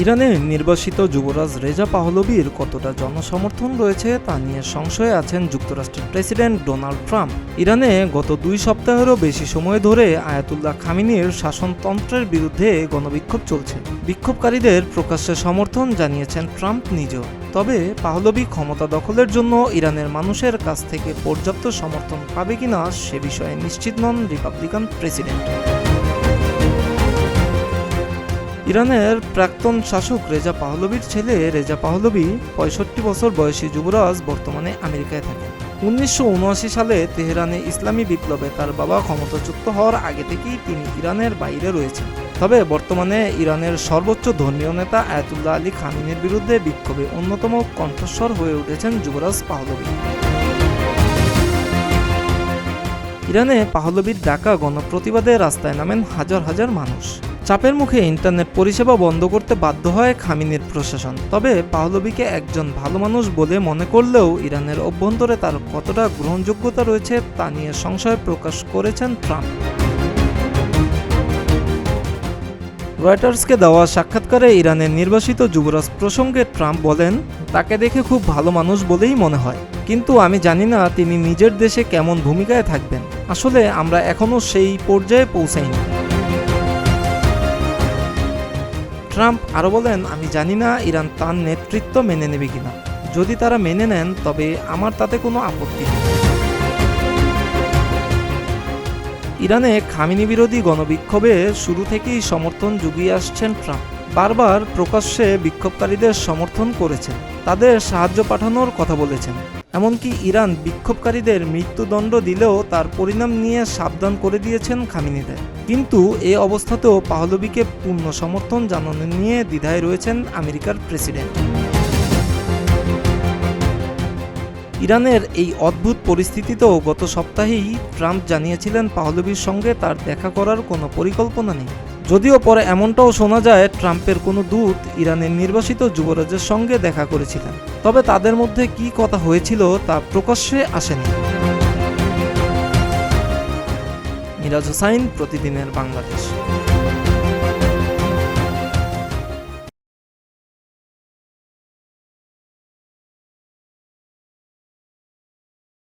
ইরানের নির্বাসিত যুবরাজ রেজা পাহলভির কতটা জনসমর্থন রয়েছে তা নিয়ে সংশয়ে আছেন যুক্তরাষ্ট্রের প্রেসিডেন্ট ডোনাল্ড ট্রাম্প। ইরানে গত 2 সপ্তাহেরও বেশি সময় ধরে আয়াতুল্লাহ খামেনির শাসনতন্ত্রের বিরুদ্ধে গণবিক্ষোভ চলছে। বিক্ষোভকারীদের প্রকাশ্যে সমর্থন জানিয়েছেন ট্রাম্প নিজেও। তবে পাহলভি ক্ষমতা দখলের জন্য ইরানের মানুষের কাছ থেকে পর্যাপ্ত সমর্থন পাবে কিনা সে বিষয়ে নিশ্চিত নন রিপাবলিকান প্রেসিডেন্ট। ইরানের প্রাক্তন শাসক রেজা পাহলভির ছেলে রেজা পাহলভি 65 বছর বয়সী যুবরাজ বর্তমানে আমেরিকায় থাকেন। 1979 সালে তেহরানে ইসলামী বিপ্লবে তার বাবা ক্ষমতাচ্যুত হওয়ার আগে থেকেই তিনি ইরানের বাইরে রয়েছেন। তবে বর্তমানে ইরানের সর্বোচ্চ ধর্মীয় নেতা আয়াতুল্লাহ আলী খামেনির বিরুদ্ধে বিক্ষোভে অন্যতম কণ্ঠস্বর হয়ে উঠেছেন যুবরাজ পাহলভি। ইরানে পাহলভির ডাকা গণপ্রতিবাদে রাস্তায় নামেন হাজার হাজার মানুষ। চাপের মুখে ইন্টারনেট পরিষেবা বন্ধ করতে বাধ্য হয় খামেনির প্রশাসন। তবে পাহলভিকে একজন ভালো মানুষ বলে মনে করলেও ইরানের অভ্যন্তরে তার কতটা গ্রহণযোগ্যতা রয়েছে তা নিয়ে সংশয় প্রকাশ করেছেন ট্রাম্প। রয়টার্সকে দেওয়া সাক্ষাৎকারে ইরানের নির্বাসিত যুবরাজ প্রসঙ্গে ট্রাম্প বলেন, তাকে দেখে খুব ভালো মানুষ বলেই মনে হয়, কিন্তু আমি জানি না তিনি নিজের দেশে কেমন ভূমিকায় থাকবেন। আসলে আমরা এখনও সেই পর্যায়ে পৌঁছাইনি। ট্রাম্প আরও বলেন, আমি জানি না ইরান তার নেতৃত্ব মেনে নেবে কিনা। যদি তারা মেনে নেন তবে আমার তাতে কোনো আপত্তি নেই। ইরানে খামেনি বিরোধী গণবিক্ষোভে শুরু থেকেই সমর্থন জুগিয়ে আসছেন ট্রাম্প। বারবার প্রকাশ্যে বিক্ষোভকারীদের সমর্থন করেছেন, তাদের সাহায্য পাঠানোর কথা বলেছেন। এমনকি ইরান বিক্ষোভকারীদের মৃত্যুদণ্ড দিলেও তার পরিণাম নিয়ে সাবধান করে দিয়েছেন খামেনিদের। কিন্তু এই অবস্থাতেও পাহলভিকে পূর্ণ সমর্থন জানানো নিয়ে দ্বিধায় রয়েছেন আমেরিকার প্রেসিডেন্ট। ইরানের এই অদ্ভুত পরিস্থিতিতেও গত সপ্তাহেই ট্রাম্প জানিয়েছিলেন পাহলভির সঙ্গে তার দেখা করার কোনো পরিকল্পনা নেই। যদিও পরে এমনটাও শোনা যায় ট্রাম্পের কোনো দূত ইরানের নির্বাসিত যুবরাজের সঙ্গে দেখা করেছিলেন। তবে তাদের মধ্যে কী কথা হয়েছিল তা প্রকাশ্যে আসেনি। মিরাজ হোসাইন, প্রতিদিনের বাংলাদেশ।